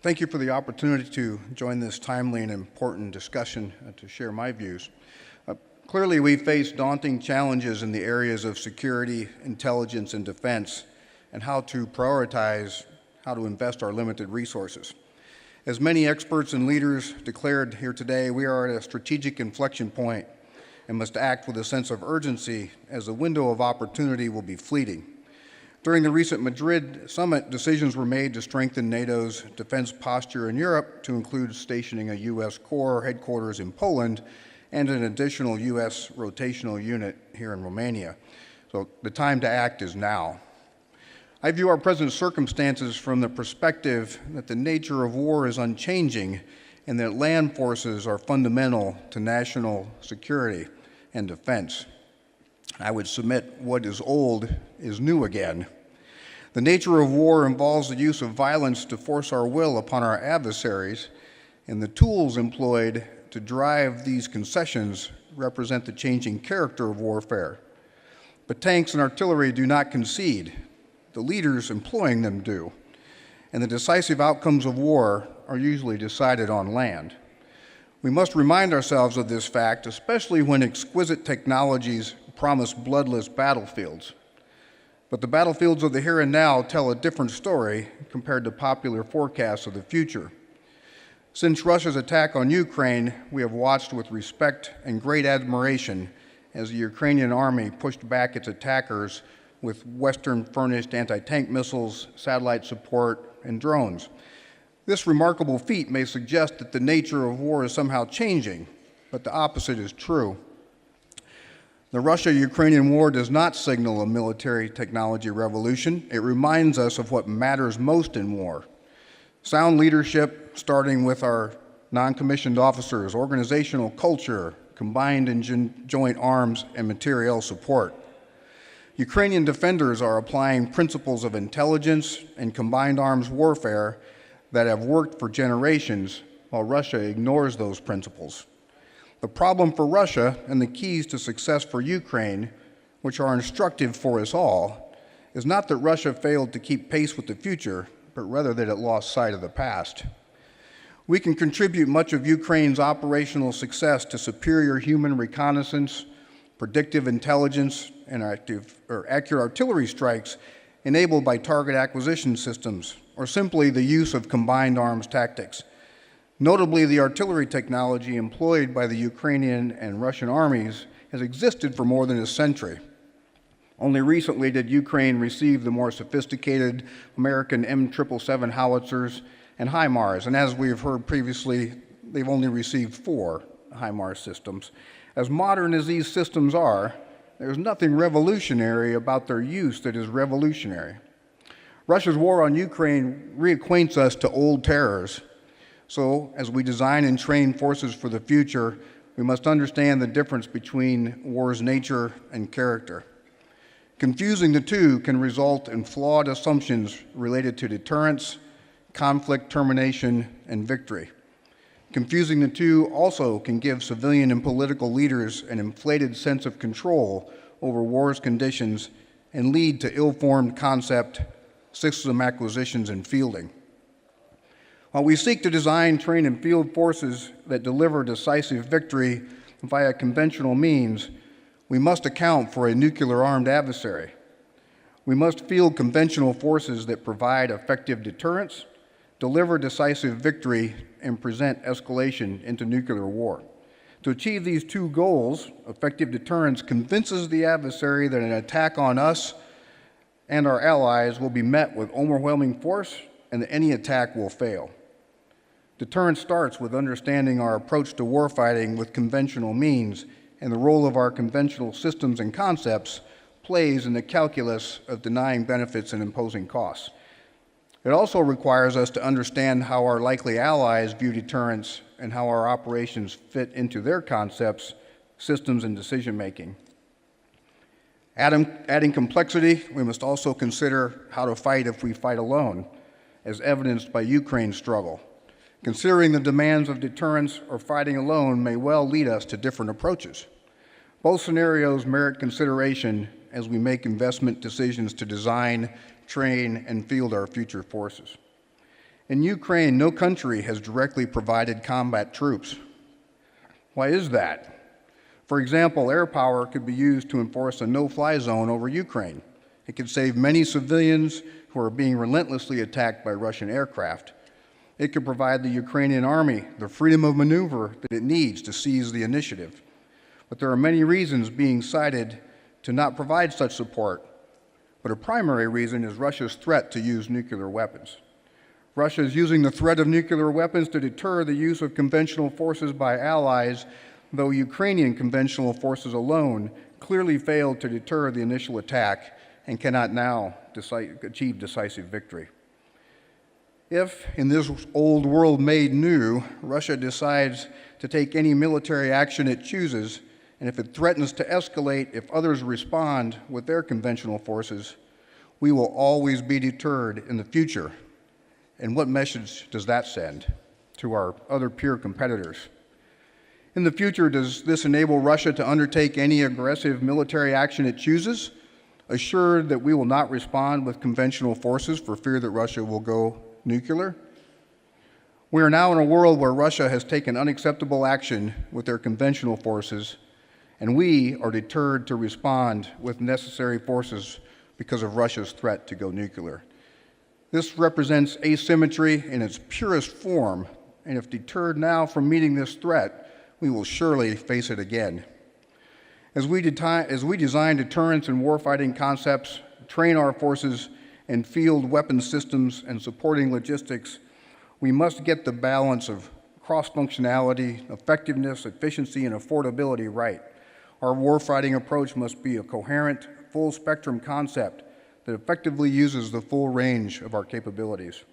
Thank you for the opportunity to join this timely and important discussion to share my views. Clearly, we face daunting challenges in the areas of security, intelligence, and defense, and how to prioritize how to invest our limited resources. As many experts and leaders declared here today, we are at a strategic inflection point and must act with a sense of urgency, as the window of opportunity will be fleeting. During the recent Madrid summit, decisions were made to strengthen NATO's defense posture in Europe to include stationing a U.S. Corps headquarters in Poland and an additional U.S. rotational unit here in Romania. So the time to act is now. I view our present circumstances from the perspective that the nature of war is unchanging and that land forces are fundamental to national security and defense. I would submit what is old is new again. The nature of war involves the use of violence to force our will upon our adversaries, and the tools employed to drive these concessions represent the changing character of warfare. But tanks and artillery do not concede. The leaders employing them do. And the decisive outcomes of war are usually decided on land. We must remind ourselves of this fact, especially when exquisite technologies promise bloodless battlefields. But the battlefields of the here and now tell a different story compared to popular forecasts of the future. Since Russia's attack on Ukraine, we have watched with respect and great admiration as the Ukrainian army pushed back its attackers with Western-furnished anti-tank missiles, satellite support, and drones. This remarkable feat may suggest that the nature of war is somehow changing, but the opposite is true. The Russia-Ukrainian war does not signal a military technology revolution. It reminds us of what matters most in war. Sound leadership, starting with our non-commissioned officers, organizational culture, combined and joint arms and materiel support. Ukrainian defenders are applying principles of intelligence and combined arms warfare that have worked for generations, while Russia ignores those principles. The problem for Russia and the keys to success for Ukraine, which are instructive for us all, is not that Russia failed to keep pace with the future, but rather that it lost sight of the past. We can contribute much of Ukraine's operational success to superior human reconnaissance, predictive intelligence, and accurate artillery strikes enabled by target acquisition systems, or simply the use of combined arms tactics. Notably, the artillery technology employed by the Ukrainian and Russian armies has existed for more than a century. Only recently did Ukraine receive the more sophisticated American M777 howitzers and HIMARS, and as we've heard previously, they've only received 4 HIMARS systems. As modern as these systems are, there's nothing revolutionary about their use that is revolutionary. Russia's war on Ukraine reacquaints us to old terrors. So, as we design and train forces for the future, we must understand the difference between war's nature and character. Confusing the two can result in flawed assumptions related to deterrence, conflict termination, and victory. Confusing the two also can give civilian and political leaders an inflated sense of control over war's conditions and lead to ill-formed concept, system acquisitions, and fielding. While we seek to design, train, and field forces that deliver decisive victory via conventional means, we must account for a nuclear-armed adversary. We must field conventional forces that provide effective deterrence, deliver decisive victory, and present escalation into nuclear war. To achieve these two goals, effective deterrence convinces the adversary that an attack on us and our allies will be met with overwhelming force and that any attack will fail. Deterrence starts with understanding our approach to warfighting with conventional means and the role of our conventional systems and concepts plays in the calculus of denying benefits and imposing costs. It also requires us to understand how our likely allies view deterrence and how our operations fit into their concepts, systems, and decision-making. Adding complexity, we must also consider how to fight if we fight alone, as evidenced by Ukraine's struggle. Considering the demands of deterrence or fighting alone may well lead us to different approaches. Both scenarios merit consideration as we make investment decisions to design, train, and field our future forces. In Ukraine, no country has directly provided combat troops. Why is that? For example, air power could be used to enforce a no-fly zone over Ukraine. It could save many civilians who are being relentlessly attacked by Russian aircraft. It could provide the Ukrainian army the freedom of maneuver that it needs to seize the initiative. But there are many reasons being cited to not provide such support. But a primary reason is Russia's threat to use nuclear weapons. Russia is using the threat of nuclear weapons to deter the use of conventional forces by allies, though Ukrainian conventional forces alone clearly failed to deter the initial attack and cannot now achieve decisive victory. If, in this old world made new, Russia decides to take any military action it chooses, and if it threatens to escalate if others respond with their conventional forces, we will always be deterred in the future. And what message does that send to our other peer competitors? In the future, does this enable Russia to undertake any aggressive military action it chooses, assured that we will not respond with conventional forces for fear that Russia will go nuclear? We are now in a world where Russia has taken unacceptable action with their conventional forces, and we are deterred to respond with necessary forces because of Russia's threat to go nuclear. This represents asymmetry in its purest form, and if deterred now from meeting this threat, we will surely face it again. As we design deterrence and warfighting concepts, train our forces, and field weapon systems and supporting logistics, we must get the balance of cross-functionality, effectiveness, efficiency, and affordability right. Our warfighting approach must be a coherent, full-spectrum concept that effectively uses the full range of our capabilities.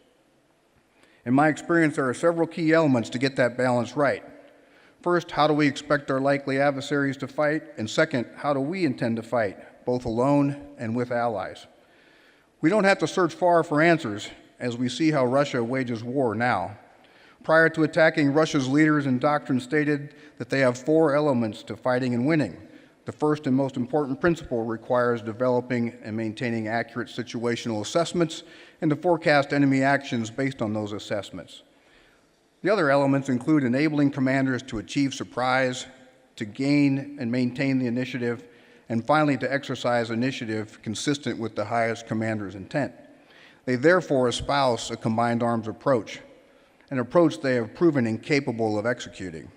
In my experience, there are several key elements to get that balance right. First, how do we expect our likely adversaries to fight? And second, how do we intend to fight, both alone and with allies? We don't have to search far for answers, as we see how Russia wages war now. Prior to attacking, Russia's leaders and doctrine stated that they have 4 elements to fighting and winning. The first and most important principle requires developing and maintaining accurate situational assessments and to forecast enemy actions based on those assessments. The other elements include enabling commanders to achieve surprise, to gain and maintain the initiative, and finally to exercise initiative consistent with the highest commander's intent. They therefore espouse a combined arms approach, an approach they have proven incapable of executing.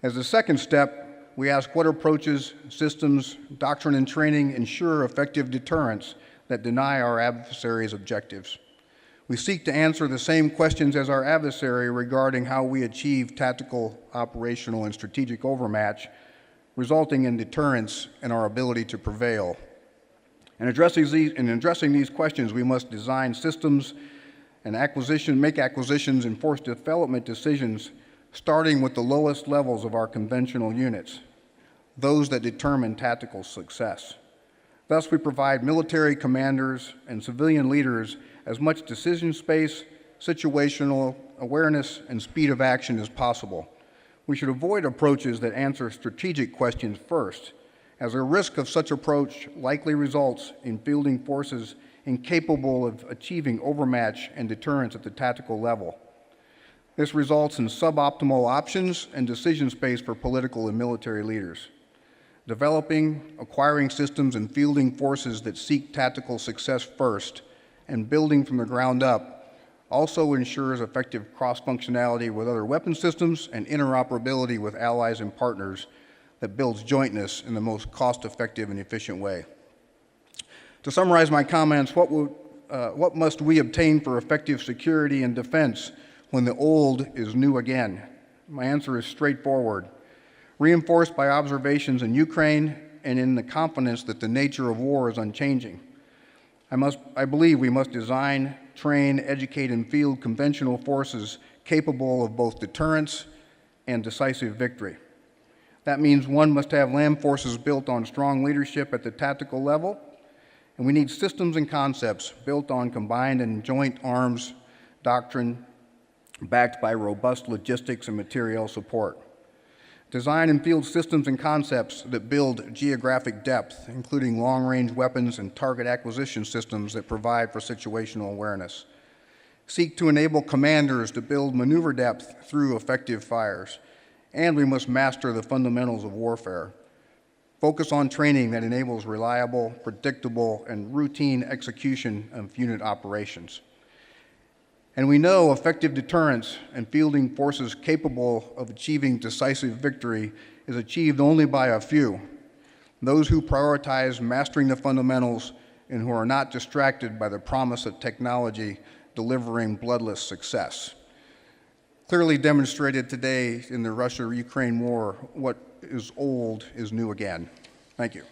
As a second step, we ask what approaches, systems, doctrine, and training ensure effective deterrence that deny our adversaries' objectives. We seek to answer the same questions as our adversary regarding how we achieve tactical, operational, and strategic overmatch, resulting in deterrence and our ability to prevail. In addressing these questions, we must design systems and make acquisitions and force development decisions starting with the lowest levels of our conventional units, those that determine tactical success. Thus, we provide military commanders and civilian leaders as much decision space, situational awareness, and speed of action as possible. We should avoid approaches that answer strategic questions first, as a risk of such approach likely results in fielding forces incapable of achieving overmatch and deterrence at the tactical level. This results in suboptimal options and decision space for political and military leaders. Developing, acquiring systems, and fielding forces that seek tactical success first and building from the ground up also ensures effective cross-functionality with other weapon systems and interoperability with allies and partners that builds jointness in the most cost-effective and efficient way. To summarize my comments, what must we obtain for effective security and defense when the old is new again? My answer is straightforward. Reinforced by observations in Ukraine and in the confidence that the nature of war is unchanging. I believe we must design, train, educate, and field conventional forces capable of both deterrence and decisive victory. That means one must have land forces built on strong leadership at the tactical level, and we need systems and concepts built on combined and joint arms doctrine backed by robust logistics and materiel support. Design and field systems and concepts that build geographic depth, including long-range weapons and target acquisition systems that provide for situational awareness. seek to enable commanders to build maneuver depth through effective fires, and we must master the fundamentals of warfare. Focus on training that enables reliable, predictable, and routine execution of unit operations. And we know effective deterrence and fielding forces capable of achieving decisive victory is achieved only by a few, those who prioritize mastering the fundamentals and who are not distracted by the promise of technology delivering bloodless success. Clearly demonstrated today in the Russia-Ukraine war, what is old is new again. Thank you.